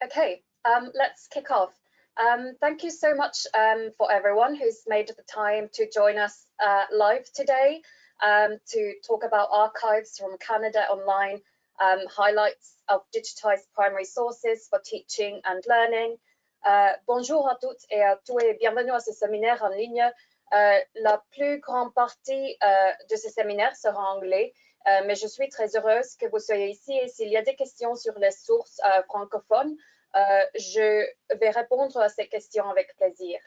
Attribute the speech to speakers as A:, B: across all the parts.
A: Okay, let's kick off. Thank you so much for everyone who's made the time to join us live today to talk about archives from Canada Online, highlights of digitized primary sources for teaching and learning. Bonjour à toutes et à tous et bienvenue à ce séminaire en ligne. La plus grande partie de ce séminaire sera en anglais, mais je suis très heureuse que vous soyez ici et s'il y a des questions sur les sources francophones, je vais répondre à ces questions avec plaisir.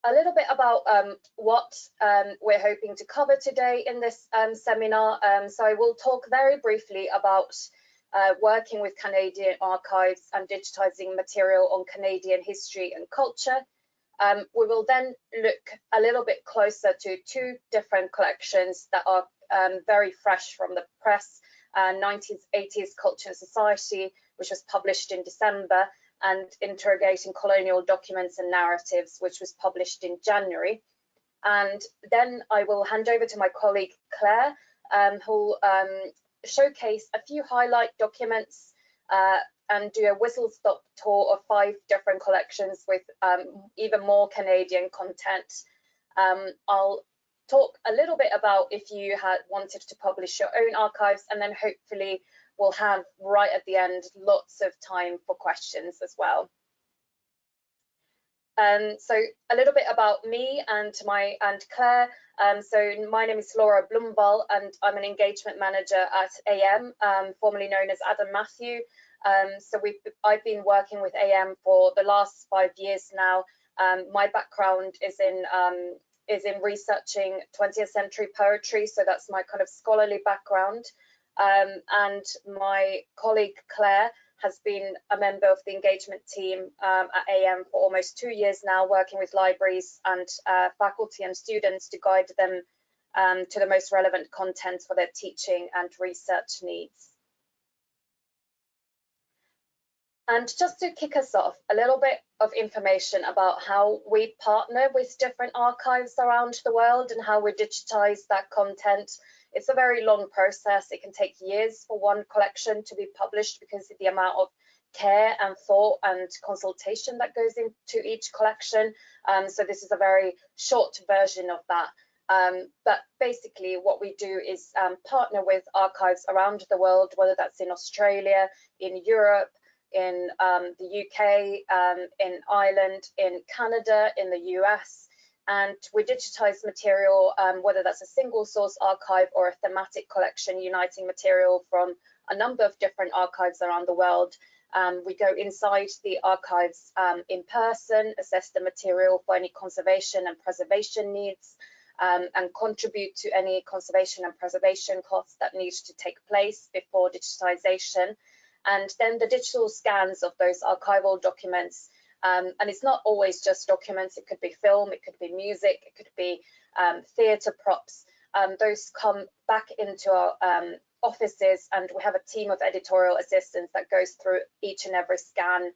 A: A little bit about what we're hoping to cover today in this seminar. So I will talk very briefly about working with Canadian archives and digitizing material on Canadian history and culture. We will then look a little bit closer to two different collections that are very fresh from the press. 1980s Culture and Society, which was published in December, and Interrogating Colonial Documents and Narratives, which was published in January. And then I will hand over to my colleague Claire, who'll showcase a few highlight documents and do a whistle-stop tour of 5 different collections with even more Canadian content. I'll talk a little bit about if you had wanted to publish your own archives, and then hopefully we'll have right at the end lots of time for questions as well. So a little bit about me and Claire. So my name is Laura Blumvall and I'm an engagement manager at AM, formerly known as Adam Matthew. So I've been working with AM for the last 5 years now. My background is in researching 20th century poetry, so that's my kind of scholarly background. And my colleague Claire has been a member of the engagement team at AM for almost 2 years now, working with libraries and faculty and students to guide them to the most relevant content for their teaching and research needs. And just to kick us off, a little bit of information about how we partner with different archives around the world and how we digitize that content. It's a very long process. It can take years for one collection to be published because of the amount of care and thought and consultation that goes into each collection. So this is a very short version of that. But basically what we do is partner with archives around the world, whether that's in Australia, in Europe, in the UK, in Ireland, in Canada, in the US, and we digitize material, whether that's a single source archive or a thematic collection uniting material from a number of different archives around the world. We go inside the archives in person, assess the material for any conservation and preservation needs, and contribute to any conservation and preservation costs that need to take place before digitization. And then the digital scans of those archival documents, and it's not always just documents, it could be film, it could be music, it could be theatre props. Those come back into our offices, and we have a team of editorial assistants that goes through each and every scan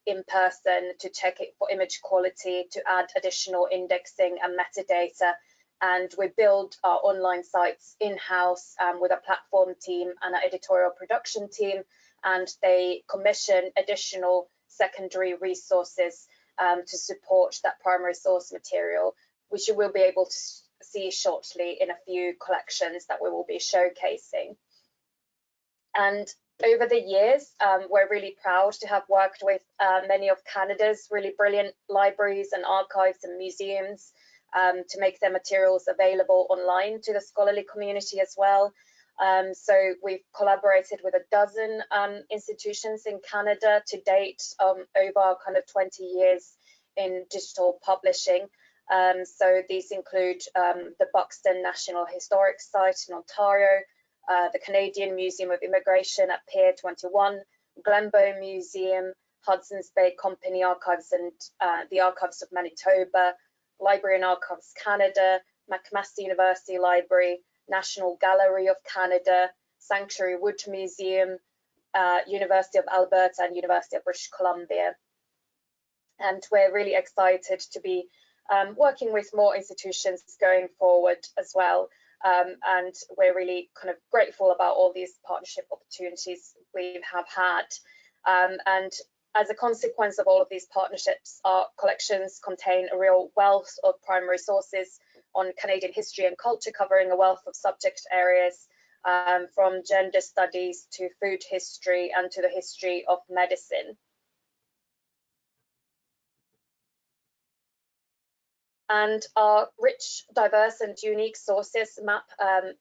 A: in person to check it for image quality, to add additional indexing and metadata. And we build our online sites in-house with a platform team and an editorial production team, and they commission additional secondary resources to support that primary source material, which you will be able to see shortly in a few collections that we will be showcasing. And over the years, we're really proud to have worked with many of Canada's really brilliant libraries and archives and museums to make their materials available online to the scholarly community as well. So we've collaborated with a dozen institutions in Canada to date over kind of 20 years in digital publishing. So these include the Buxton National Historic Site in Ontario, the Canadian Museum of Immigration at Pier 21, Glenbow Museum, Hudson's Bay Company Archives and the Archives of Manitoba, Library and Archives Canada, McMaster University Library, National Gallery of Canada, Sanctuary Wood Museum, University of Alberta and University of British Columbia. And we're really excited to be working with more institutions going forward as well. and we're really kind of grateful about all these partnership opportunities we have had. And as a consequence of all of these partnerships, our collections contain a real wealth of primary sources on Canadian history and culture, covering a wealth of subject areas, from gender studies to food history and to the history of medicine. And our rich, diverse and unique sources map a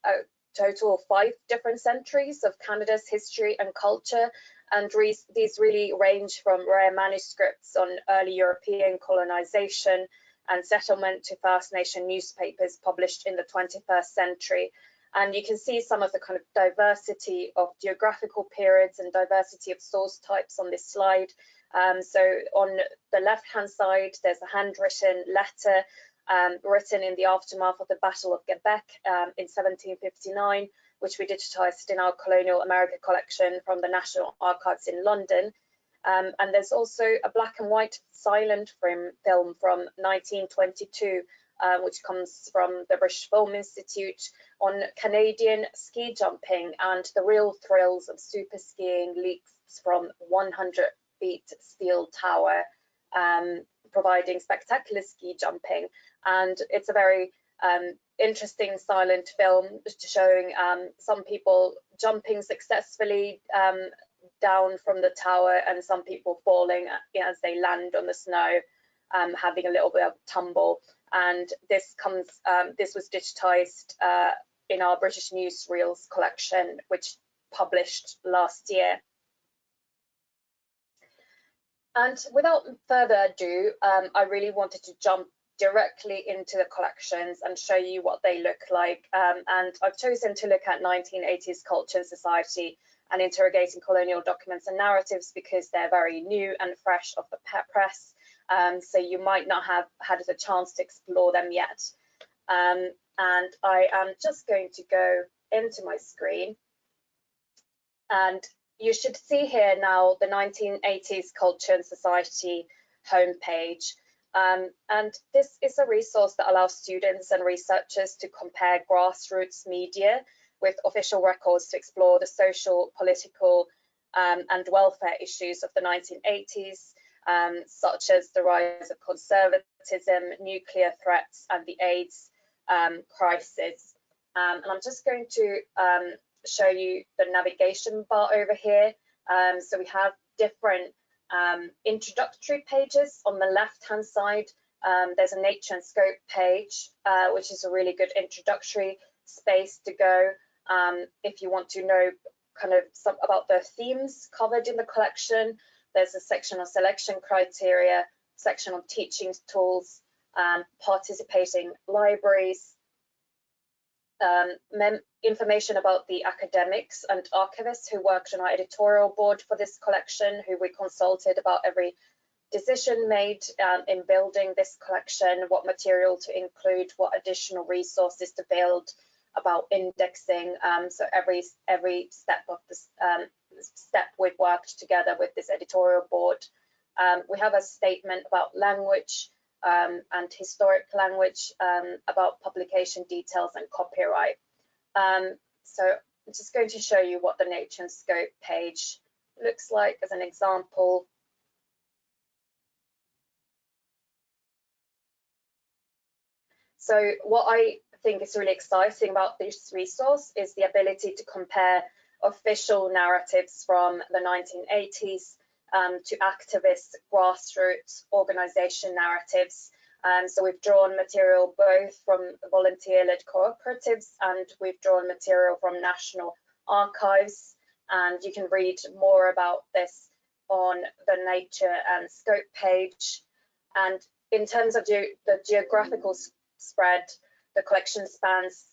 A: total of 5 different centuries of Canada's history and culture, and these really range from rare manuscripts on early European colonization and settlement to First Nation newspapers published in the 21st century. And you can see some of the kind of diversity of geographical periods and diversity of source types on this slide. So on the left-hand side, there's a handwritten letter written in the aftermath of the Battle of Quebec in 1759, which we digitised in our Colonial America collection from the National Archives in London. And there's also a black and white silent film from 1922, which comes from the British Film Institute, on Canadian ski jumping and the real thrills of super skiing leaps from 100 feet steel tower, providing spectacular ski jumping. And it's a very interesting silent film showing some people jumping successfully down from the tower and some people falling as they land on the snow, having a little bit of tumble. And this was digitized in our British Newsreels collection, which published last year. And without further ado, I really wanted to jump directly into the collections and show you what they look like. And I've chosen to look at 1980s culture and society and interrogating colonial documents and narratives because they're very new and fresh off the press. So you might not have had the chance to explore them yet. And I am just going to go into my screen, and you should see here now the 1980s Culture and Society homepage. And this is a resource that allows students and researchers to compare grassroots media with official records to explore the social, political, and welfare issues of the 1980s, such as the rise of conservatism, nuclear threats, and the AIDS crisis. And I'm just going to show you the navigation bar over here. So we have different introductory pages. On the left-hand side, there's a nature and scope page, which is a really good introductory space to go if you want to know kind of about the themes covered in the collection. There's a section on selection criteria, section on teaching tools, participating libraries, information about the academics and archivists who worked on our editorial board for this collection, who we consulted about every decision made in building this collection, what material to include, what additional resources to build, about indexing. So every step of this step we've worked together with this editorial board. We have a statement about language and historic language, about publication details and copyright. So I'm just going to show you what the nature and scope page looks like as an example. So what I think is really exciting about this resource is the ability to compare official narratives from the 1980s to activist grassroots organization narratives. So we've drawn material both from volunteer-led cooperatives and we've drawn material from national archives. And you can read more about this on the nature and scope page. And in terms of the geographical spread, the collection spans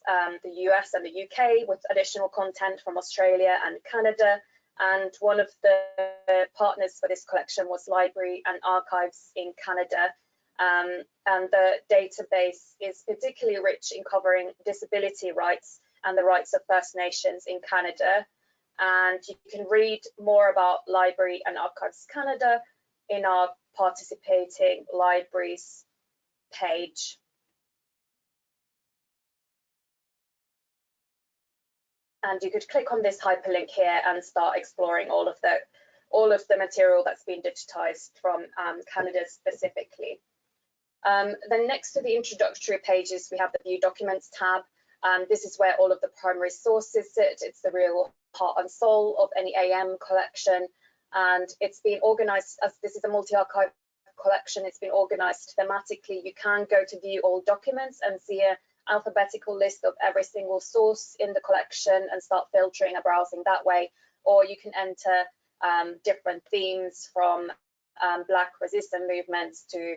A: the US and the UK with additional content from Australia and Canada. And one of the partners for this collection was Library and Archives in Canada. And the database is particularly rich in covering disability rights and the rights of First Nations in Canada. And you can read more about Library and Archives Canada in our participating libraries page. And you could click on this hyperlink here and start exploring all of the material that's been digitized from Canada specifically. Then next to the introductory pages, we have the View Documents tab. This is where all of the primary sources sit. It's the real heart and soul of any AM collection. And it's been organized, as this is a multi-archive collection, it's been organized thematically. You can go to View All Documents and see an alphabetical list of every single source in the collection and start filtering and browsing that way. Or you can enter different themes from Black resistance movements to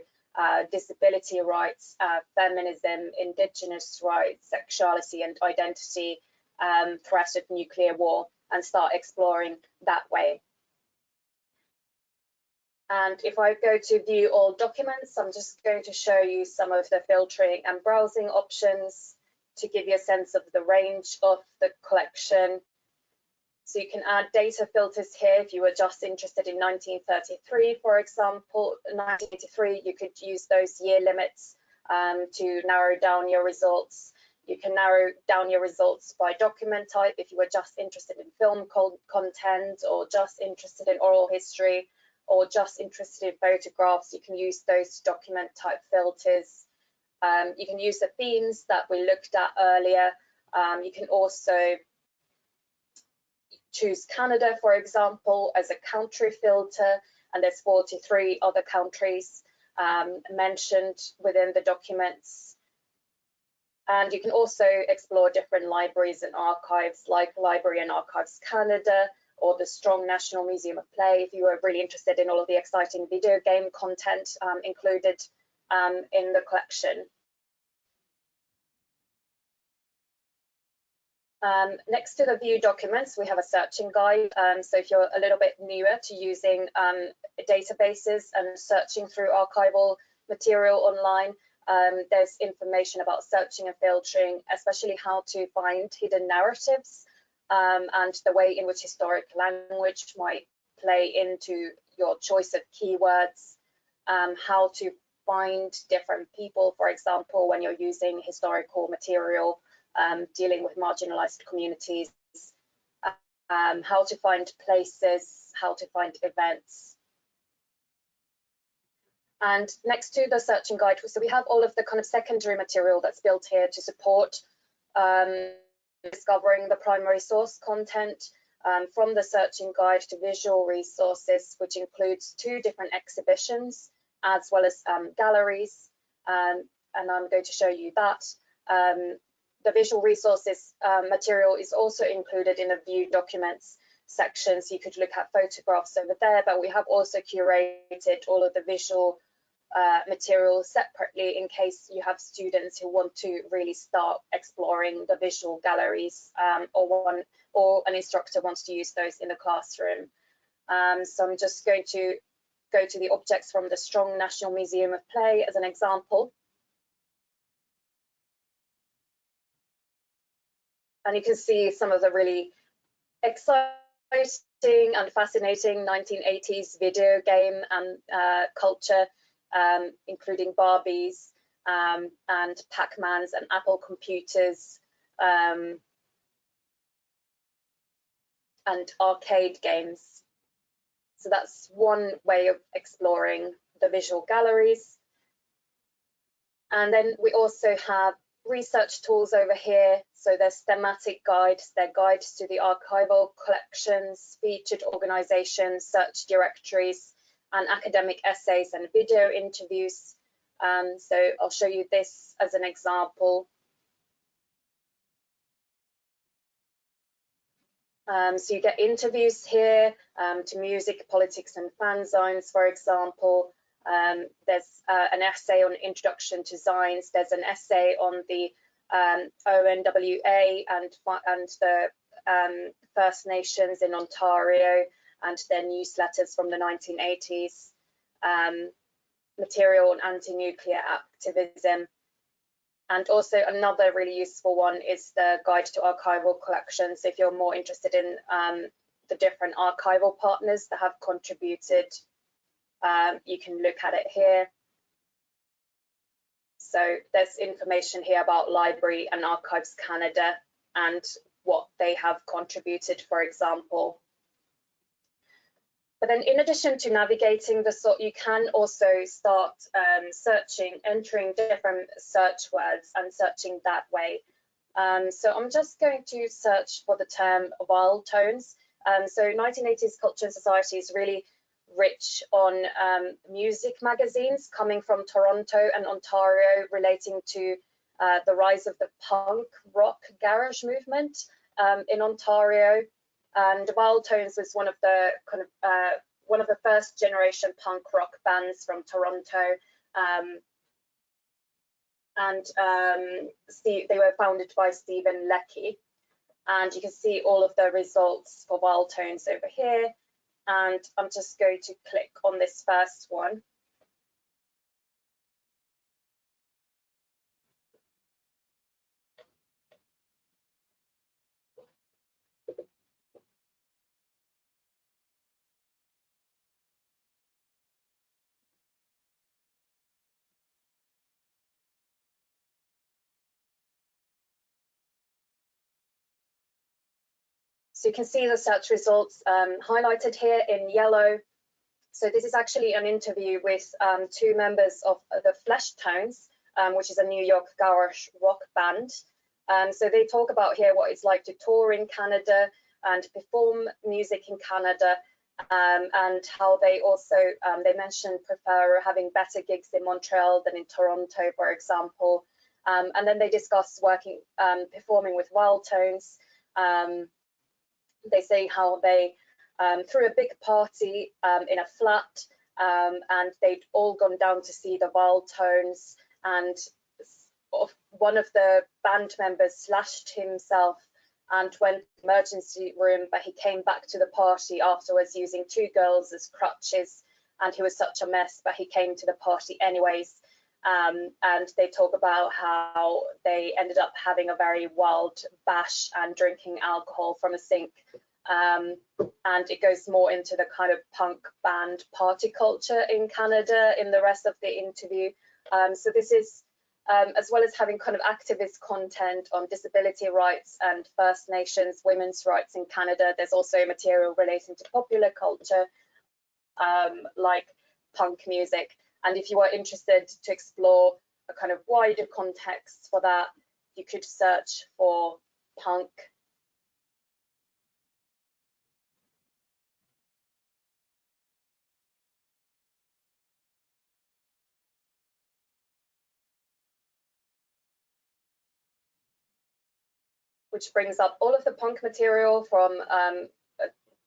A: disability rights, feminism, indigenous rights, sexuality and identity, threat of nuclear war, and start exploring that way. And if I go to View All Documents, I'm just going to show you some of the filtering and browsing options to give you a sense of the range of the collection. So you can add data filters here if you were just interested in 1933, for example. 1983, you could use those year limits to narrow down your results. You can narrow down your results by document type if you were just interested in film content, or just interested in oral history, or just interested in photographs. You can use those document type filters. You can use the themes that we looked at earlier. You can also choose Canada, for example, as a country filter, and there's 43 other countries mentioned within the documents. And you can also explore different libraries and archives, like Library and Archives Canada, or the Strong National Museum of Play, if you were really interested in all of the exciting video game content included in the collection. Next to the View Documents, we have a searching guide. So if you're a little bit newer to using databases and searching through archival material online, there's information about searching and filtering, especially how to find hidden narratives and the way in which historic language might play into your choice of keywords, how to find different people, for example, when you're using historical material, dealing with marginalized communities, how to find places, how to find events. And next to the searching guide, so we have all of the kind of secondary material that's built here to support discovering the primary source content, from the searching guide to visual resources, which includes 2 different exhibitions, as well as galleries, and I'm going to show you that. The visual resources material is also included in the View Documents section, so you could look at photographs over there, but we have also curated all of the visual material separately in case you have students who want to really start exploring the visual galleries, or an instructor wants to use those in the classroom. So I'm just going to go to the objects from the Strong National Museum of Play as an example. And you can see some of the really exciting and fascinating 1980s video game and culture, including Barbies and Pac-Mans and Apple computers and arcade games. So that's one way of exploring the visual galleries. And then we also have research tools over here. So there's thematic guides, they're guides to the archival collections, featured organizations, search directories, and academic essays and video interviews. So I'll show you this as an example. So you get interviews here to music, politics, and fanzines, for example. There's an essay on introduction to zines. There's an essay on the ONWA and the First Nations in Ontario and their newsletters from the 1980s. Material on anti-nuclear activism. And also another really useful one is the Guide to Archival Collections. If you're more interested in the different archival partners that have contributed, you can look at it here. So there's information here about Library and Archives Canada and what they have contributed, for example. But then in addition to navigating the sort, you can also start searching, entering different search words and searching that way. So I'm just going to search for the term wild tones. So 1980s culture and society is really rich on music magazines coming from Toronto and Ontario, relating to the rise of the punk rock garage movement in Ontario. And Wild Tones was one of the one of the first generation punk rock bands from Toronto. They were founded by Stephen Leckie, and you can see all of the results for Wild Tones over here. And I'm just going to click on this first one. So you can see the search results highlighted here in yellow. So this is actually an interview with two members of the Flesh Tones, which is a New York garage rock band. So they talk about here what it's like to tour in Canada and perform music in Canada, and how they also, they mentioned, prefer having better gigs in Montreal than in Toronto, for example. And then they discuss working, performing with Wild Tones. They say how they threw a big party in a flat, and they'd all gone down to see the Wild Tones, and one of the band members slashed himself and went to the emergency room, but he came back to the party afterwards using two girls as crutches, and he was such a mess, but he came to the party anyways. And they talk about how they ended up having a very wild bash and drinking alcohol from a sink. And it goes more into the kind of punk band party culture in Canada in the rest of the interview. So this is, as well as having kind of activist content on disability rights and First Nations women's rights in Canada, there's also material relating to popular culture, like punk music. And if you are interested to explore a kind of wider context for that, you could search for punk. Which brings up all of the punk material from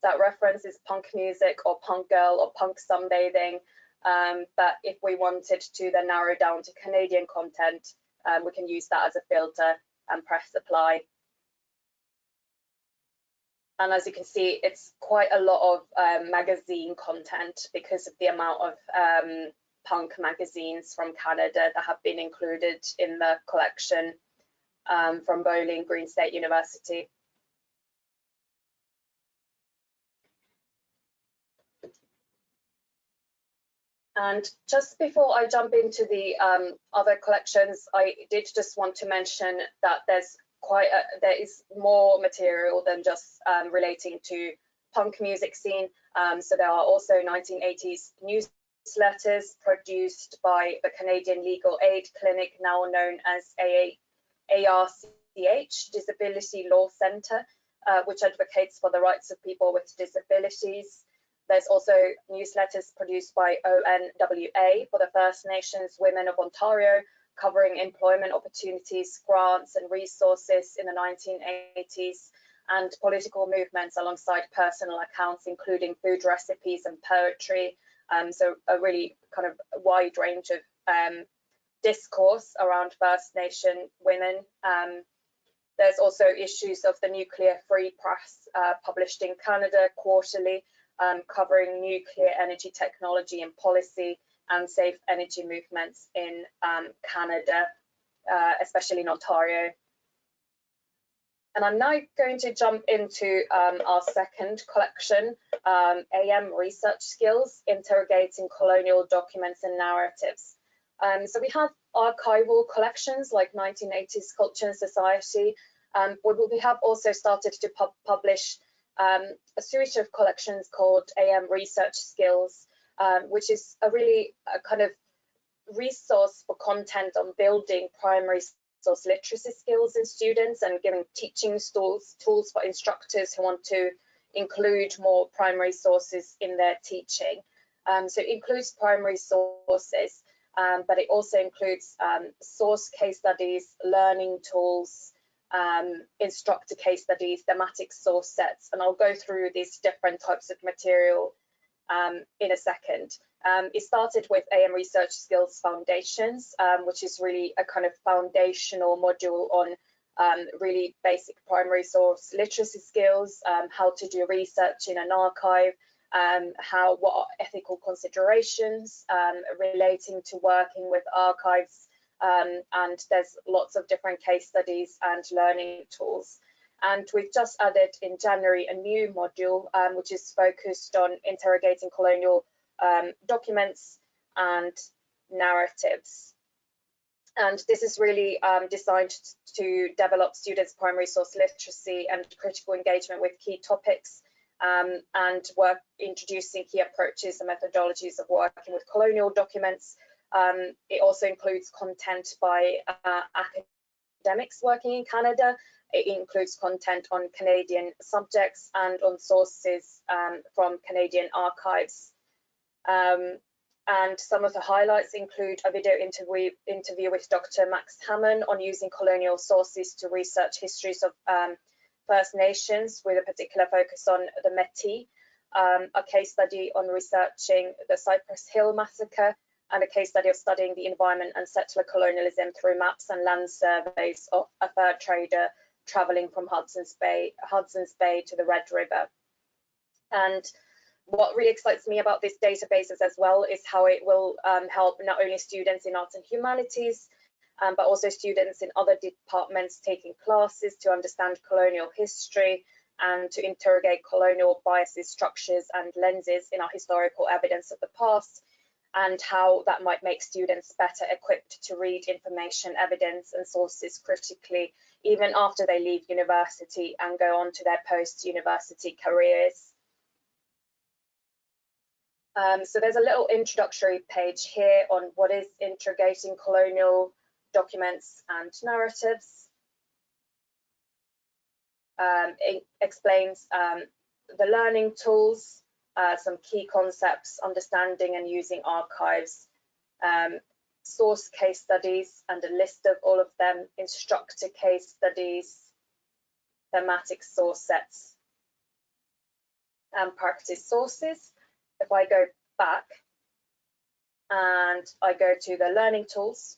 A: that references punk music or punk girl or punk sunbathing. But if we wanted to then narrow down to Canadian content, we can use that as a filter and press apply. And as you can see, it's quite a lot of magazine content because of the amount of punk magazines from Canada that have been included in the collection from Bowling Green State University. And just before I jump into the other collections, I did just want to mention that there is more material than just relating to punk music scene. So there are also 1980s newsletters produced by the Canadian Legal Aid Clinic, now known as ARCH, Disability Law Centre, which advocates for the rights of people with disabilities. There's also newsletters produced by ONWA for the First Nations Women of Ontario, covering employment opportunities, grants and resources in the 1980s, and political movements alongside personal accounts, including food recipes and poetry. So a really kind of wide range of discourse around First Nation women. There's also issues of the Nuclear Free Press published in Canada quarterly, covering nuclear energy technology and policy and safe energy movements in Canada, especially in Ontario. And I'm now going to jump into our second collection, AM Research Skills, Interrogating Colonial Documents and Narratives. So we have archival collections like 1980s Culture and Society, We have also started to publish a suite of collections called AM Research Skills, which is a really kind of resource for content on building primary source literacy skills in students and giving teaching tools for instructors who want to include more primary sources in their teaching. So it includes primary sources, but it also includes source case studies, learning tools, instructor case studies, thematic source sets, and I'll go through these different types of material in a second. It started with AM Research Skills Foundations, which is really a kind of foundational module on really basic primary source literacy skills, how to do research in an archive, what are ethical considerations relating to working with archives, and there's lots of different case studies and learning tools. And we've just added in January a new module, which is focused on interrogating colonial documents and narratives. And this is really designed to develop students' primary source literacy and critical engagement with key topics, and work introducing key approaches and methodologies of working with colonial documents. It also includes content by academics working in Canada. It includes content on Canadian subjects and on sources from Canadian archives. And some of the highlights include a video interview with Dr. Max Hammond on using colonial sources to research histories of First Nations, with a particular focus on the Métis, a case study on researching the Cypress Hill massacre, and a case study of studying the environment and settler colonialism through maps and land surveys of a fur trader traveling from Hudson's Bay to the Red River. And what really excites me about these databases as well is how it will help not only students in arts and humanities, but also students in other departments taking classes to understand colonial history and to interrogate colonial biases, structures and lenses in our historical evidence of the past, and how that might make students better equipped to read information, evidence and sources critically, even after they leave university and go on to their post-university careers. So there's a little introductory page here on what is interrogating colonial documents and narratives. It explains the learning tools, some key concepts, understanding and using archives, source case studies and a list of all of them, instructor case studies, thematic source sets, and practice sources. If I go back and I go to the learning tools,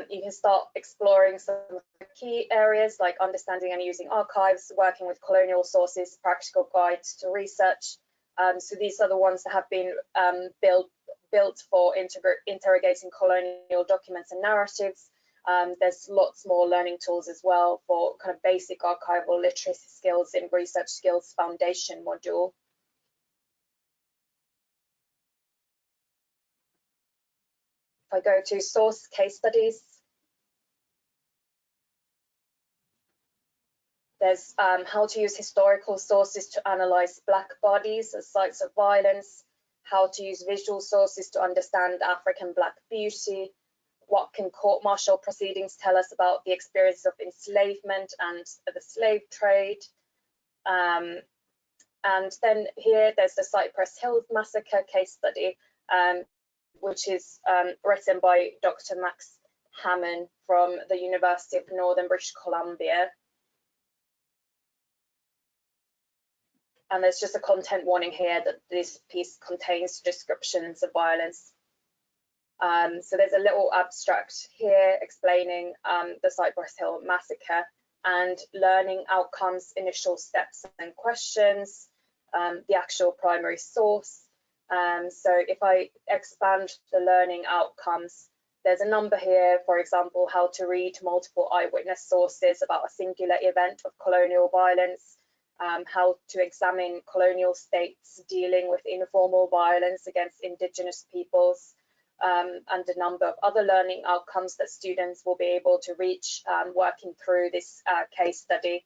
A: you can start exploring some of the key areas like understanding and using archives, working with colonial sources, practical guides to research. So these are the ones that have been built for interrogating colonial documents and narratives. There's lots more learning tools as well for kind of basic archival literacy skills in Research Skills Foundation module. If I go to source case studies, there's how to use historical sources to analyze Black bodies as sites of violence, how to use visual sources to understand African Black beauty, what can court-martial proceedings tell us about the experience of enslavement and the slave trade. And then here there's the Cypress Hill massacre case study, which is written by Dr. Max Hammond from the University of Northern British Columbia. And there's just a content warning here that this piece contains descriptions of violence. So there's a little abstract here explaining the Cypress Hill massacre and learning outcomes, initial steps and questions, the actual primary source. So if I expand the learning outcomes, there's a number here, for example, how to read multiple eyewitness sources about a singular event of colonial violence, how to examine colonial states dealing with informal violence against Indigenous peoples, and a number of other learning outcomes that students will be able to reach working through this case study.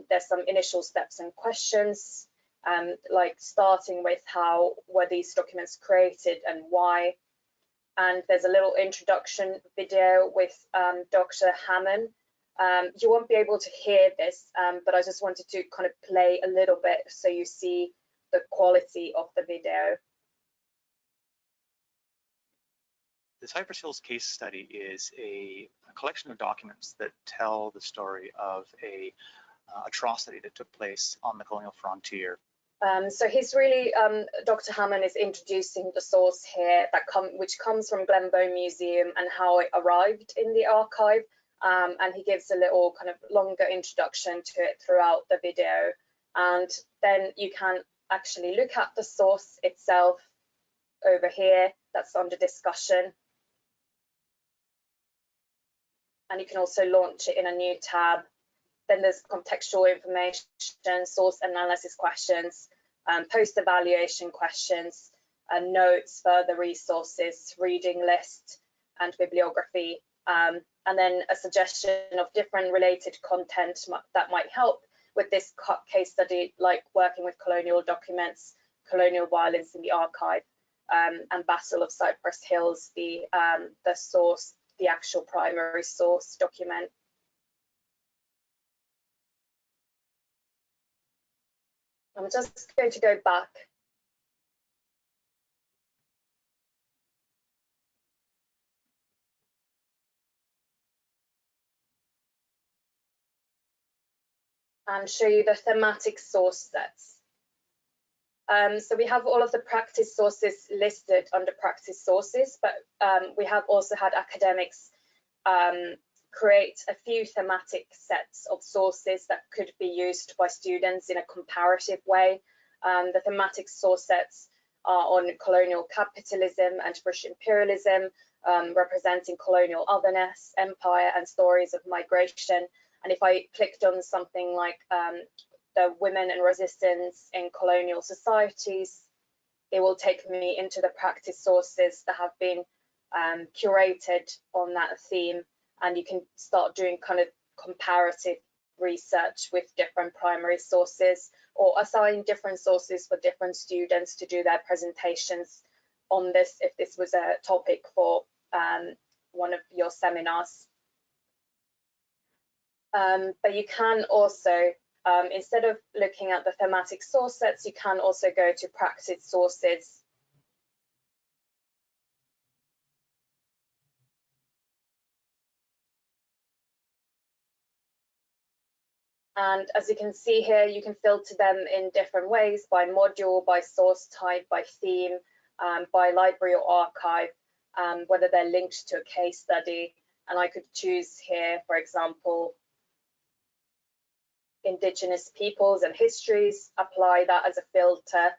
A: There's some initial steps and questions, like starting with how were these documents created and why. And there's a little introduction video with Dr. Hammond. You won't be able to hear this, but I just wanted to kind of play a little bit so you see the quality of the video.
B: The Cypress Hills case study is a collection of documents that tell the story of a atrocity that took place on the colonial frontier.
A: So he's really, Dr. Hammond is introducing the source here which comes from Glenbow Museum and how it arrived in the archive. And he gives a little kind of longer introduction to it throughout the video. And then you can actually look at the source itself over here, that's under discussion. And you can also launch it in a new tab. Then there's contextual information, source analysis questions, post-evaluation questions, notes, further resources, reading list, and bibliography. And then a suggestion of different related content that might help with this case study, like working with colonial documents, colonial violence in the archive, and Battle of Cypress Hills, the source, the actual primary source document. I'm just going to go back. And show you the thematic source sets. So we have all of the practice sources listed under practice sources, but we have also had academics create a few thematic sets of sources that could be used by students in a comparative way. The thematic source sets are on colonial capitalism and British imperialism, representing colonial otherness, empire, and stories of migration. And if I clicked on something like the women and resistance in colonial societies, it will take me into the practice sources that have been curated on that theme. And you can start doing kind of comparative research with different primary sources, or assign different sources for different students to do their presentations on this if this was a topic for one of your seminars. But you can also, instead of looking at the thematic source sets, you can also go to practice sources. And as you can see here, you can filter them in different ways, by module, by source type, by theme, by library or archive, whether they're linked to a case study. And I could choose here, for example, Indigenous peoples and histories, apply that as a filter.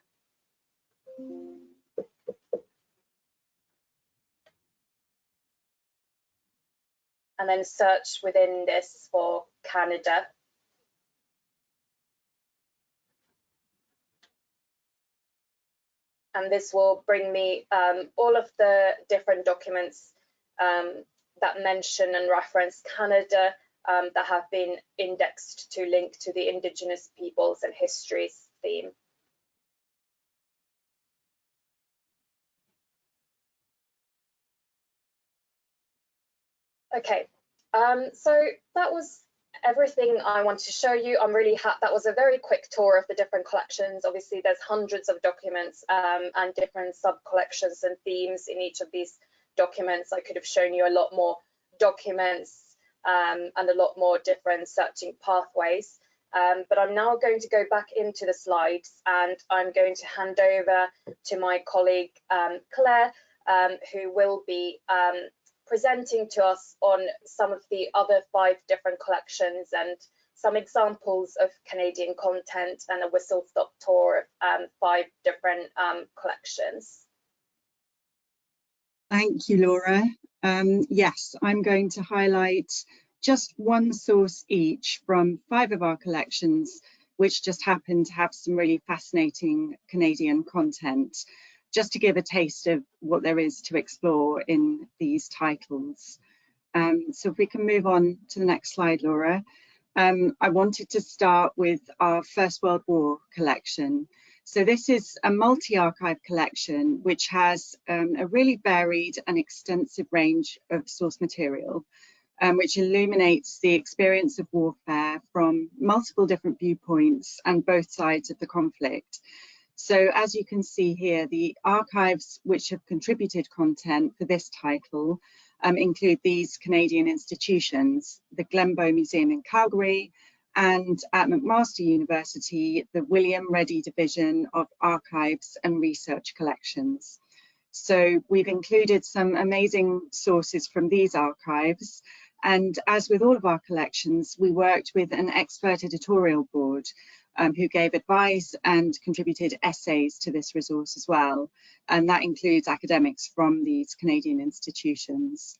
A: And then search within this for Canada. And this will bring me all of the different documents that mention and reference Canada that have been indexed to link to the Indigenous peoples and histories theme. Okay, so that was everything I wanted to show you. I'm really happy. That was a very quick tour of the different collections. Obviously, there's hundreds of documents and different sub-collections and themes in each of these documents. I could have shown you a lot more documents and a lot more different searching pathways. But I'm now going to go back into the slides, and I'm going to hand over to my colleague Claire, who will be presenting to us on some of the other 5 different collections and some examples of Canadian content, and a whistle-stop tour of 5 different collections.
C: Thank you, Laura. Yes, I'm going to highlight just one source each from 5 of our collections, which just happen to have some really fascinating Canadian content. just to give a taste of what there is to explore in these titles. So if we can move on to the next slide, Laura. I wanted to start with our First World War collection. So this is a multi-archive collection which has a really varied and extensive range of source material, which illuminates the experience of warfare from multiple different viewpoints and both sides of the conflict. So as you can see here, the archives which have contributed content for this title include these Canadian institutions, the Glenbow Museum in Calgary, and at McMaster University, the William Reddy Division of Archives and Research Collections. So we've included some amazing sources from these archives. And as with all of our collections, we worked with an expert editorial board who gave advice and contributed essays to this resource as well. And that includes academics from these Canadian institutions.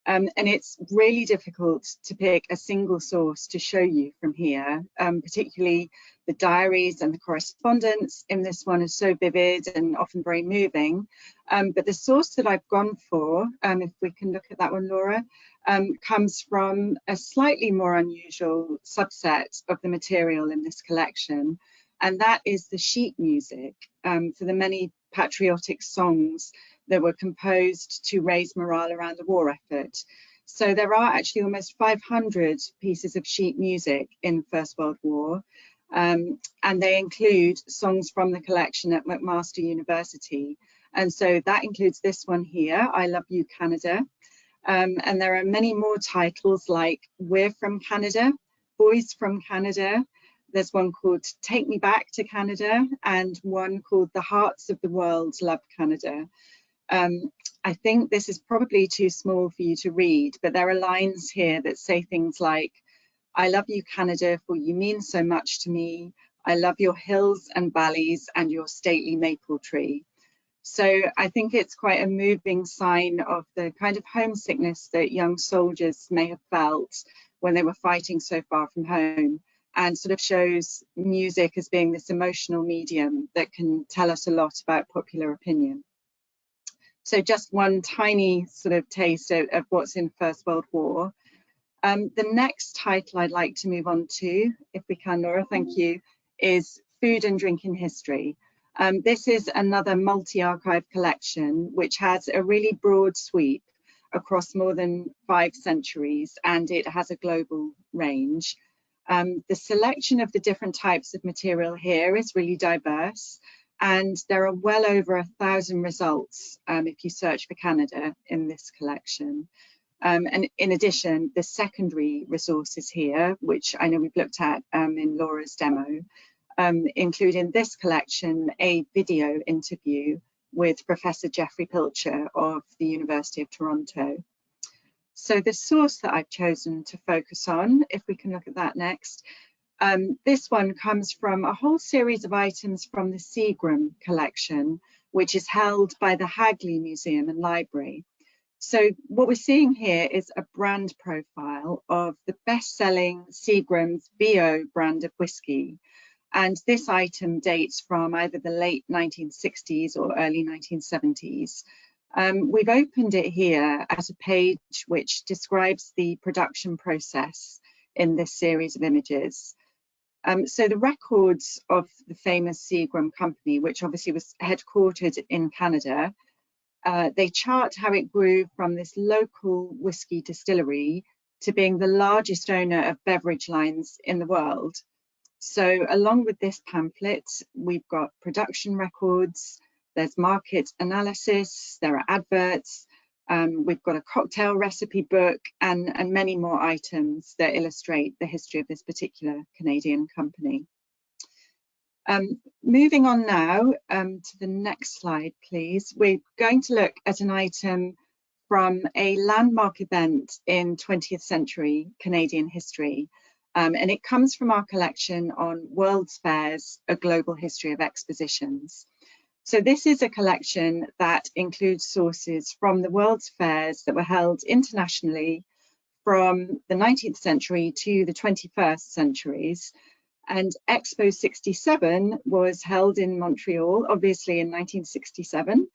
C: And it's really difficult to pick a single source to show you from here, particularly the diaries and the correspondence in this one is so vivid and often very moving. But the source that I've gone for, if we can look at that one, Laura, comes from a slightly more unusual subset of the material in this collection, and that is the sheet music for the many patriotic songs that were composed to raise morale around the war effort. So there are actually almost 500 pieces of sheet music in First World War, and they include songs from the collection at McMaster University. And so that includes this one here, I Love You, Canada. And there are many more titles like We're from Canada, Boys from Canada. There's one called Take Me Back to Canada, and one called The Hearts of the World Love Canada. I think this is probably too small for you to read, but there are lines here that say things like, I love you, Canada, for you mean so much to me. I love your hills and valleys and your stately maple tree. So I think it's quite a moving sign of the kind of homesickness that young soldiers may have felt when they were fighting so far from home, and sort of shows music as being this emotional medium that can tell us a lot about popular opinion. So just one tiny sort of taste of what's in First World War. The next title I'd like to move on to, if we can, Laura, thank you, is Food and Drink in History. This is another multi-archive collection which has a really broad sweep across more than 5 centuries, and it has a global range. The selection of the different types of material here is really diverse, and there are well over 1,000 results if you search for Canada in this collection. And in addition, the secondary resources here, which I know we've looked at in Laura's demo, include in this collection a video interview with Professor Geoffrey Pilcher of the University of Toronto. So the source that I've chosen to focus on, if we can look at that next, this one comes from a whole series of items from the Seagram collection, which is held by the Hagley Museum and Library. So what we're seeing here is a brand profile of the best-selling Seagram's VO brand of whiskey. And this item dates from either the late 1960s or early 1970s. We've opened it here at a page which describes the production process in this series of images. So the records of the famous Seagram company, which obviously was headquartered in Canada, they chart how it grew from this local whiskey distillery to being the largest owner of beverage lines in the world. So along with this pamphlet, we've got production records, there's market analysis, there are adverts, we've got a cocktail recipe book, and many more items that illustrate the history of this particular Canadian company. Moving on now to the next slide, please. We're going to look at an item from a landmark event in 20th century Canadian history. And it comes from our collection on World's Fairs, A Global History of Expositions. So this is a collection that includes sources from the World's Fairs that were held internationally from the 19th century to the 21st centuries. And Expo 67 was held in Montreal, obviously in 1967,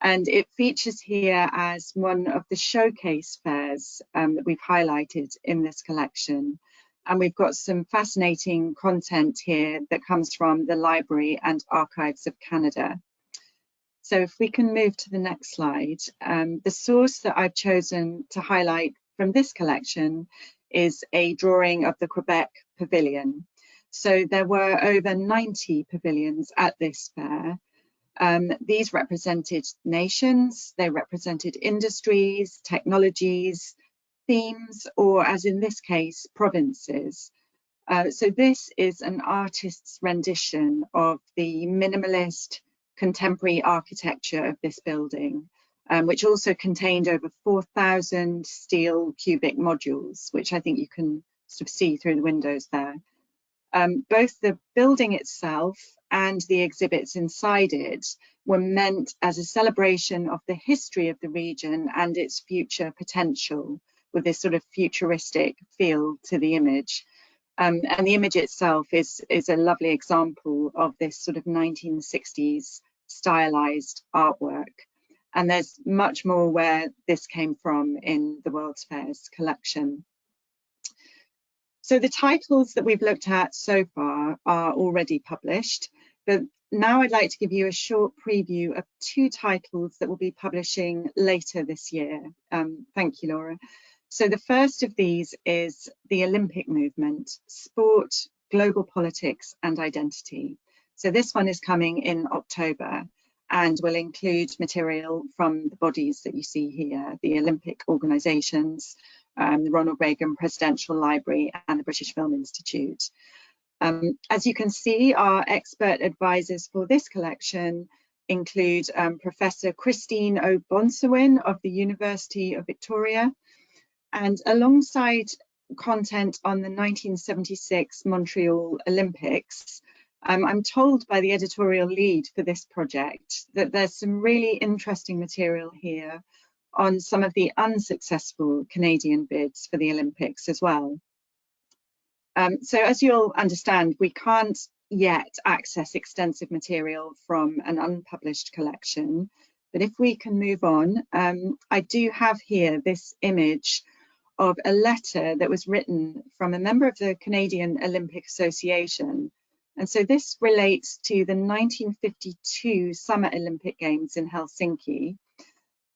C: and it features here as one of the showcase fairs that we've highlighted in this collection. And we've got some fascinating content here that comes from the Library and Archives of Canada. So if we can move to the next slide, the source that I've chosen to highlight from this collection is a drawing of the Quebec Pavilion. So there were over 90 pavilions at this fair. These represented nations, they represented industries, technologies, themes, or as in this case, provinces. So this is an artist's rendition of the minimalist contemporary architecture of this building, which also contained over 4,000 steel cubic modules, which I think you can sort of see through the windows there. Both the building itself and the exhibits inside it were meant as a celebration of the history of the region and its future potential, with this sort of futuristic feel to the image. And the image itself is a lovely example of this sort of 1960s stylized artwork. And there's much more where this came from in the World's Fairs collection. So the titles that we've looked at so far are already published, but now I'd like to give you a short preview of 2 titles that will be publishing later this year. Thank you, Laura. So the first of these is The Olympic Movement, Sport, Global Politics and Identity. So this one is coming in October and will include material from the bodies that you see here, the Olympic organisations, the Ronald Reagan Presidential Library and the British Film Institute. As you can see, our expert advisors for this collection include Professor Christine O'Bonsawin of the University of Victoria, and alongside content on the 1976 Montreal Olympics, I'm told by the editorial lead for this project that there's some really interesting material here on some of the unsuccessful Canadian bids for the Olympics as well. So as you'll understand, we can't yet access extensive material from an unpublished collection, but if we can move on, I do have here this image of a letter that was written from a member of the Canadian Olympic Association. And so this relates to the 1952 Summer Olympic Games in Helsinki.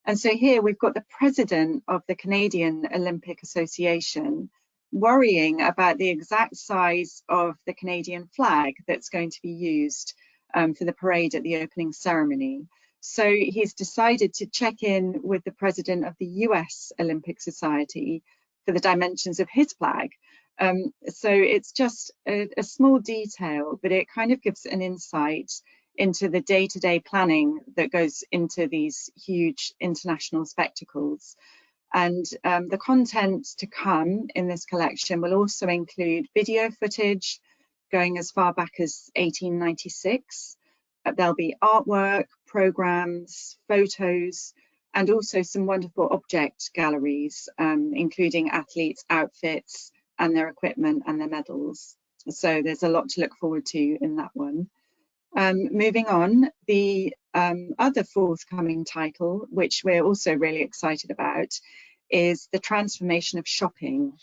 C: And so here we've got the president of the Canadian Olympic Association worrying about the exact size of the Canadian flag that's going to be used for the parade at the opening ceremony. So he's decided to check in with the president of the US Olympic Society for the dimensions of his flag. So it's just a small detail, but it kind of gives an insight into the day-to-day planning that goes into these huge international spectacles. And the content to come in this collection will also include video footage going as far back as 1896. There'll be artwork, programs, photos, and also some wonderful object galleries, including athletes' outfits and their equipment and their medals. So there's a lot to look forward to in that one. Moving on, the other forthcoming title, which we're also really excited about, is The Transformation of Shopping,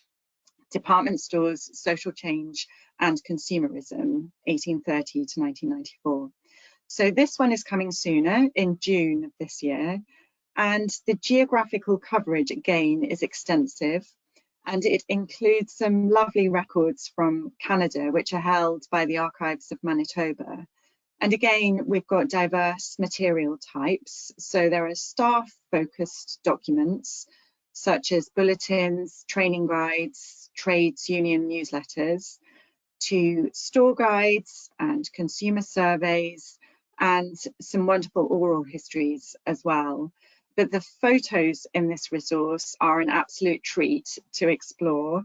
C: Department Stores, Social Change and Consumerism, 1830 to 1994. So this one is coming sooner, in June of this year, and the geographical coverage again is extensive, and it includes some lovely records from Canada, which are held by the Archives of Manitoba. And again, we've got diverse material types. So there are staff-focused documents, such as bulletins, training guides, trades union newsletters, to store guides and consumer surveys, and some wonderful oral histories as well. But the photos in this resource are an absolute treat to explore.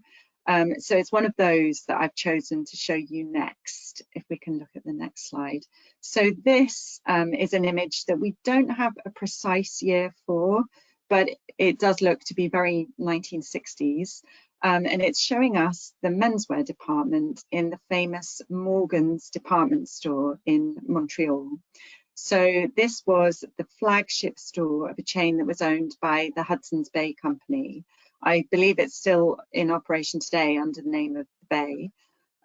C: So it's one of those that I've chosen to show you next, if we can look at the next slide. So this is an image that we don't have a precise year for, but it does look to be very 1960s. and it's showing us the menswear department in the famous Morgan's department store in Montreal. So this was the flagship store of a chain that was owned by the Hudson's Bay Company. I believe it's still in operation today under the name of the Bay.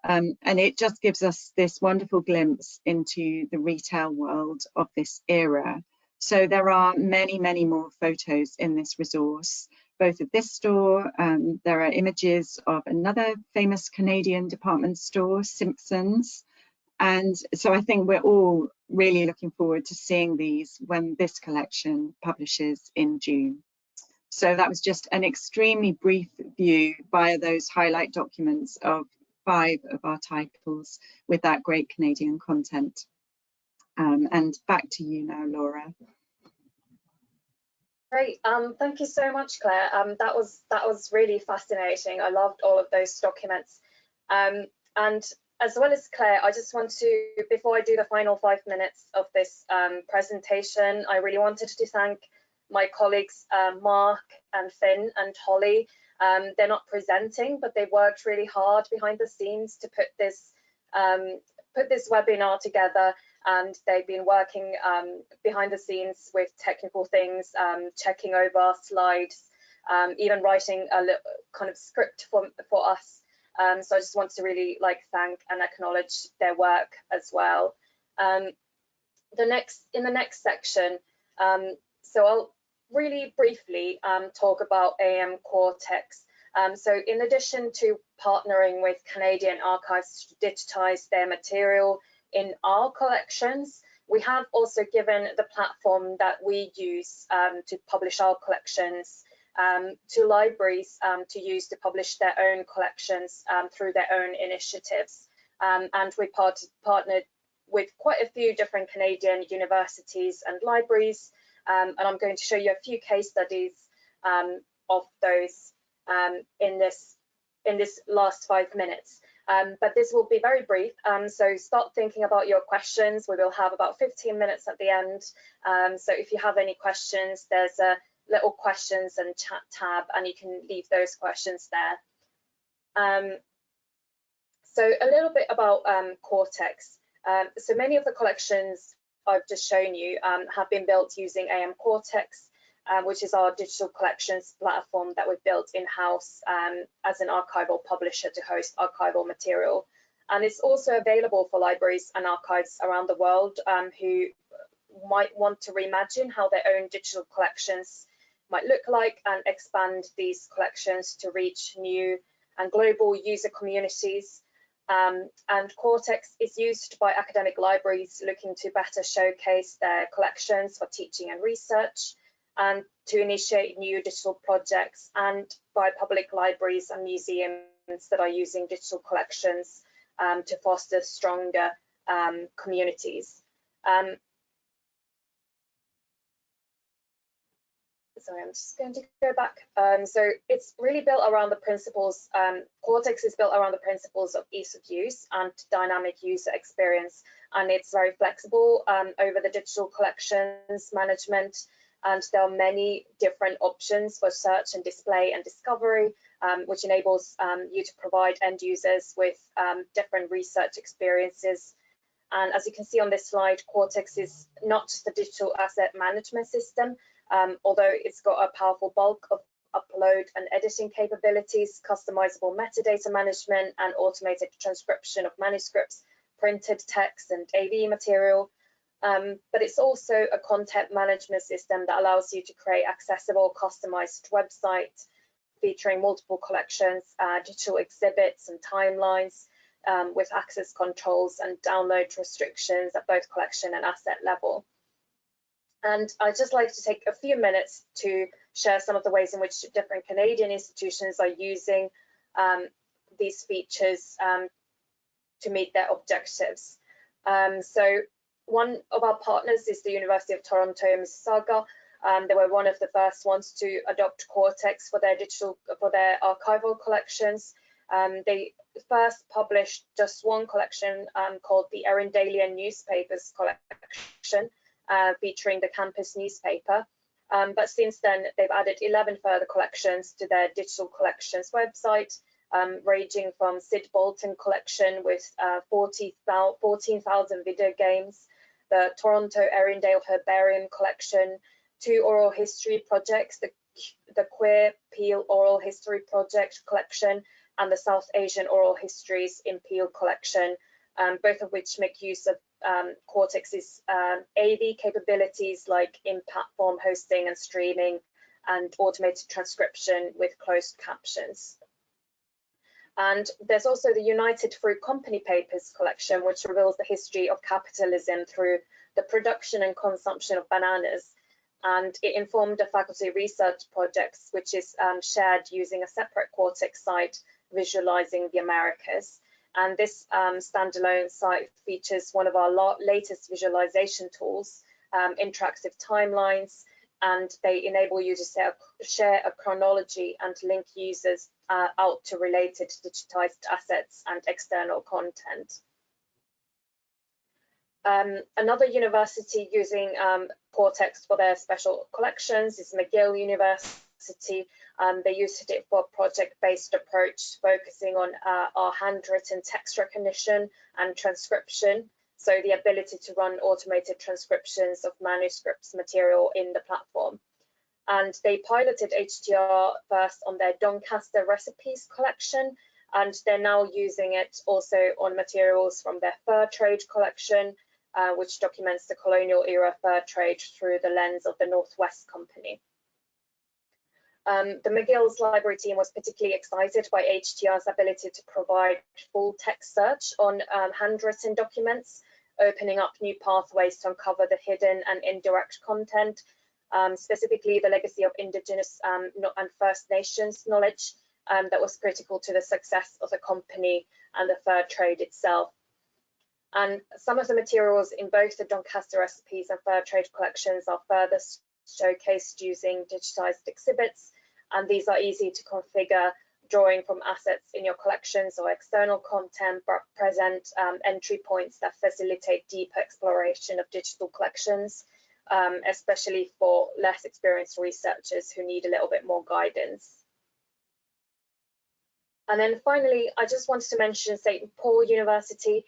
C: And it just gives us this wonderful glimpse into the retail world of this era. So there are many, many more photos in this resource, both of this store. There are images of another famous Canadian department store, Simpson's. And so I think we're all really looking forward to seeing these when this collection publishes in June. So that was just an extremely brief view via those highlight documents of 5 of our titles with that great Canadian content. And back to you now, Laura.
A: Great, thank you so much, Claire. That was really fascinating. I loved all of those documents. And as well as Claire, I just want to, before I do the final 5 minutes of this presentation, I really wanted to thank my colleagues Mark and Finn and Holly. They're not presenting, but they worked really hard behind the scenes to put this webinar together, and they've been working behind the scenes with technical things, checking over slides, even writing a little kind of script for us. So I just want to really thank and acknowledge their work as well. In the next section, so I'll really briefly talk about AM Cortex. So in addition to partnering with Canadian archives to digitize their material in our collections, we have also given the platform that we use to publish our collections to libraries to use to publish their own collections through their own initiatives. And we partnered with quite a few different Canadian universities and libraries, and I'm going to show you a few case studies of those in this last 5 minutes. But this will be very brief, so start thinking about your questions. We will have about 15 minutes at the end, so if you have any questions, there's a little questions and chat tab, and you can leave those questions there. So a little bit about Cortex. So many of the collections I've just shown you have been built using AM Cortex, which is our digital collections platform that we've built in-house as an archival publisher to host archival material. And it's also available for libraries and archives around the world who might want to reimagine how their own digital collections might look like and expand these collections to reach new and global user communities. And Cortex is used by academic libraries looking to better showcase their collections for teaching and research, and to initiate new digital projects, and by public libraries and museums that are using digital collections to foster stronger communities. Sorry, I'm just going to go back. So it's really built around the principles, Cortex is built around the principles of ease of use and dynamic user experience, and it's very flexible over the digital collections management, and there are many different options for search and display and discovery, which enables you to provide end users with different research experiences. And as you can see on this slide, Cortex is not just a digital asset management system, although it's got a powerful bulk of upload and editing capabilities, customizable metadata management, and automated transcription of manuscripts, printed text, and AV material. But it's also a content management system that allows you to create accessible, customized websites featuring multiple collections, digital exhibits and timelines, with access controls and download restrictions at both collection and asset level. And I'd just like to take a few minutes to share some of the ways in which different Canadian institutions are using these features to meet their objectives. So one of our partners is the University of Toronto, Mississauga. They were one of the first ones to adopt Cortex for their archival collections. They first published just one collection called the Erindalian Newspapers collection, featuring the campus newspaper. But since then, they've added 11 further collections to their digital collections website, ranging from Sid Bolton collection with 14,000 video games, the Toronto Erindale Herbarium collection, 2 oral history projects, the Queer Peel Oral History Project collection, and the South Asian Oral Histories in Peel collection, both of which make use of Cortex's AV capabilities like in-platform hosting and streaming and automated transcription with closed captions. And there's also the United Fruit Company Papers collection, which reveals the history of capitalism through the production and consumption of bananas. And it informed a faculty research project, which is shared using a separate Cortex site visualizing the Americas. And this standalone site features one of our latest visualization tools, interactive timelines, and they enable you to share a chronology and link users out to related digitized assets and external content. Another university using Cortex for their special collections is McGill University. They used it for a project-based approach focusing on our handwritten text recognition and transcription, so the ability to run automated transcriptions of manuscripts material in the platform. And they piloted HTR first on their Doncaster recipes collection, and they're now using it also on materials from their fur trade collection, which documents the colonial era fur trade through the lens of the Northwest Company. The McGill's library team was particularly excited by HTR's ability to provide full text search on handwritten documents, opening up new pathways to uncover the hidden and indirect content, specifically the legacy of Indigenous and First Nations knowledge that was critical to the success of the company and the fur trade itself. And some of the materials in both the Doncaster recipes and fur trade collections are further showcased using digitized exhibits, and these are easy to configure, drawing from assets in your collections or external content, but present entry points that facilitate deeper exploration of digital collections, especially for less experienced researchers who need a little bit more guidance. And then finally, I just wanted to mention St. Paul University,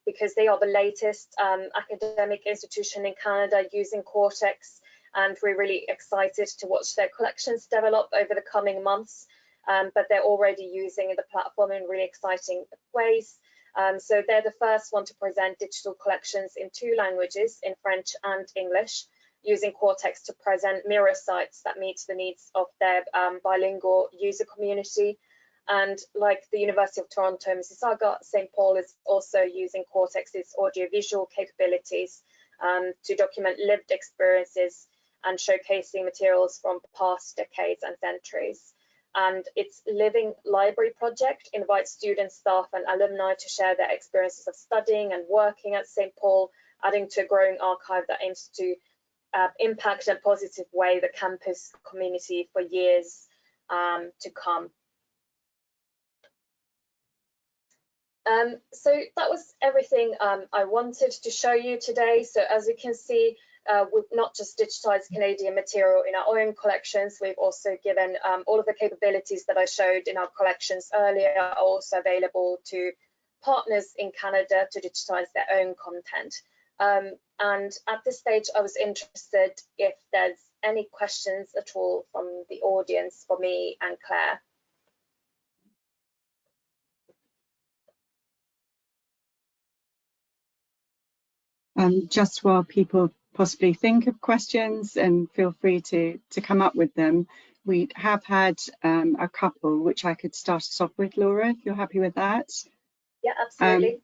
A: because they are the latest academic institution in Canada using Cortex, and we're really excited to watch their collections develop over the coming months. But they're already using the platform in really exciting ways. So they're the first one to present digital collections in 2 languages, in French and English, using Cortex to present mirror sites that meet the needs of their bilingual user community. And like the University of Toronto, Mississauga, St. Paul is also using Cortex's audiovisual capabilities to document lived experiences and showcasing materials from past decades and centuries. And its Living Library project invites students, staff and alumni to share their experiences of studying and working at St. Paul, adding to a growing archive that aims to impact in a positive way the campus community for years to come. So that was everything I wanted to show you today. So as you can see, we've not just digitized Canadian material in our own collections, we've also given all of the capabilities that I showed in our collections earlier are also available to partners in Canada to digitize their own content. And at this stage, I was interested if there's any questions at all from the audience for me and Claire.
C: Just while people possibly think of questions and feel free to come up with them, we have had a couple which I could start us off with, Laura, if you're happy with that.
A: Yeah, absolutely.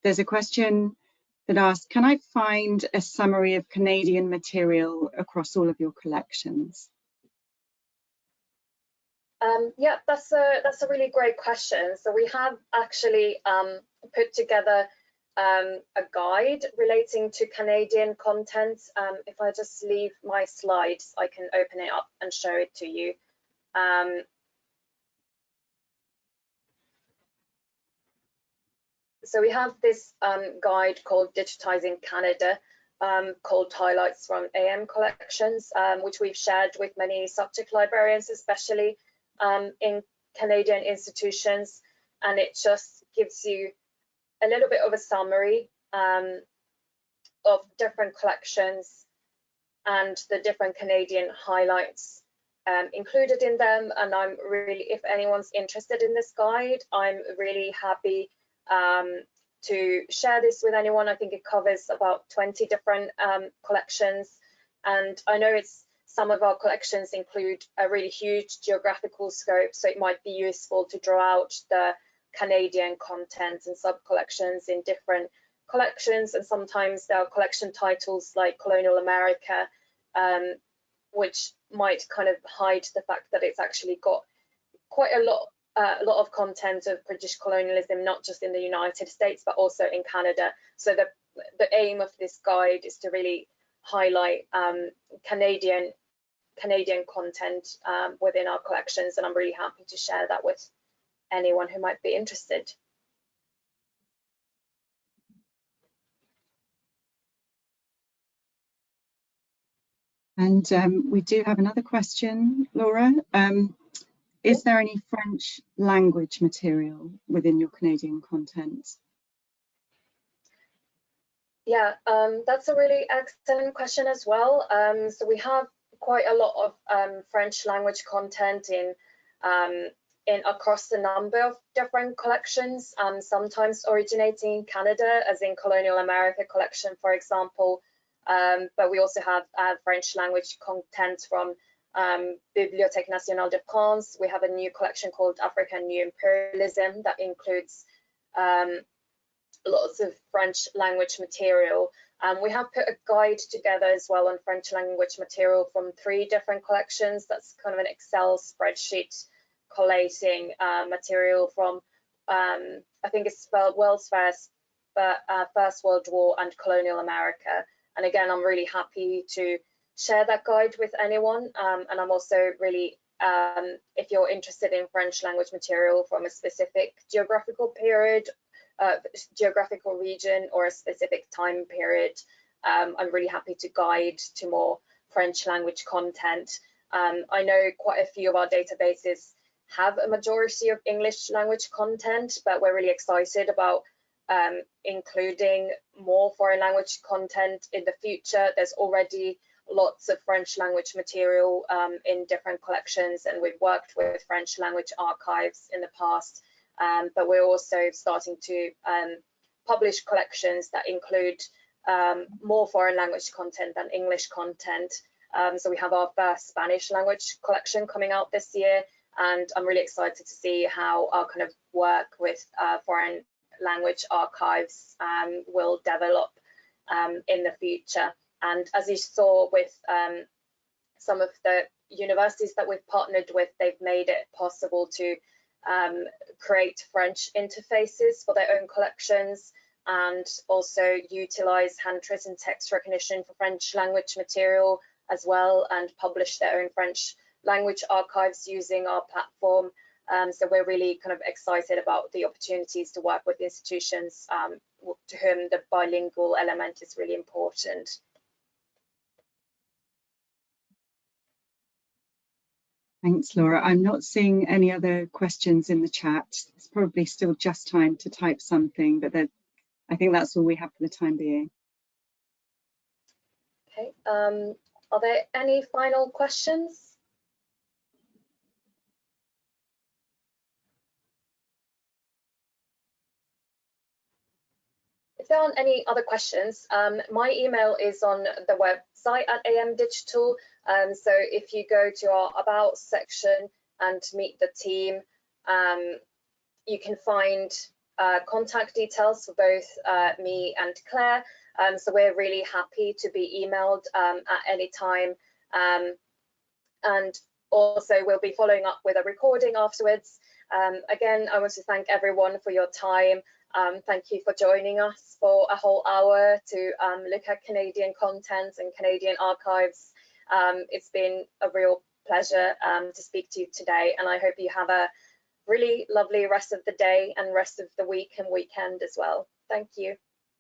C: There's a question that asks, can I find a summary of Canadian material across all of your collections?
A: Yeah, that's a really great question. So we have actually put together a guide relating to Canadian content. If I just leave my slides, I can open it up and show it to you. So we have this guide called Digitizing Canada, called Highlights from AM Collections, which we've shared with many subject librarians, especially in Canadian institutions. And it just gives you a little bit of a summary of different collections and the different Canadian highlights included in them. And I'm really, if anyone's interested in this guide, I'm really happy to share this with anyone. I think it covers about 20 different collections. And I know some of our collections include a really huge geographical scope, so it might be useful to draw out the Canadian content and sub-collections in different collections. And sometimes there are collection titles like Colonial America, which might kind of hide the fact that it's actually got quite a lot of content of British colonialism, not just in the United States, but also in Canada. So the aim of this guide is to really highlight Canadian content within our collections, and I'm really happy to share that with anyone who might be interested.
C: And we do have another question, Laura. Is there any French language material within your Canadian content?
A: Yeah, that's a really excellent question as well. So we have quite a lot of French language content in across a number of different collections, sometimes originating in Canada, as in Colonial America collection, for example. But we also have French language content from Bibliothèque Nationale de France. We have a new collection called African New Imperialism that includes lots of French language material. We have put a guide together as well on French language material from 3 different collections. That's kind of an Excel spreadsheet collating material from, I think it's spelled World's First World War and Colonial America. And again, I'm really happy to share that guide with anyone. And I'm also really, if you're interested in French language material from a specific geographical period, geographical region, or a specific time period, I'm really happy to guide to more French language content. I know quite a few of our databases have a majority of English language content, but we're really excited about including more foreign language content in the future. There's already lots of French language material in different collections, and we've worked with French language archives in the past, but we're also starting to publish collections that include more foreign language content than English content. So we have our first Spanish language collection coming out this year, and I'm really excited to see how our kind of work with foreign language archives will develop in the future. And as you saw with some of the universities that we've partnered with, they've made it possible to create French interfaces for their own collections, and also utilize handwritten text recognition for French language material as well, and publish their own French language archives using our platform. So we're really kind of excited about the opportunities to work with institutions to whom the bilingual element is really important.
C: Thanks, Laura. I'm not seeing any other questions in the chat. It's probably still just time to type something, but I think that's all we have for the time being.
A: Okay, are there any final questions? If there aren't any other questions, my email is on the website at AM Digital. So if you go to our About section and meet the team, you can find contact details for both me and Claire. So we're really happy to be emailed at any time. And also we'll be following up with a recording afterwards. Again, I want to thank everyone for your time. Thank you for joining us for a whole hour to look at Canadian content and Canadian archives. It's been a real pleasure to speak to you today, and I hope you have a really lovely rest of the day and rest of the week and weekend as well. Thank you.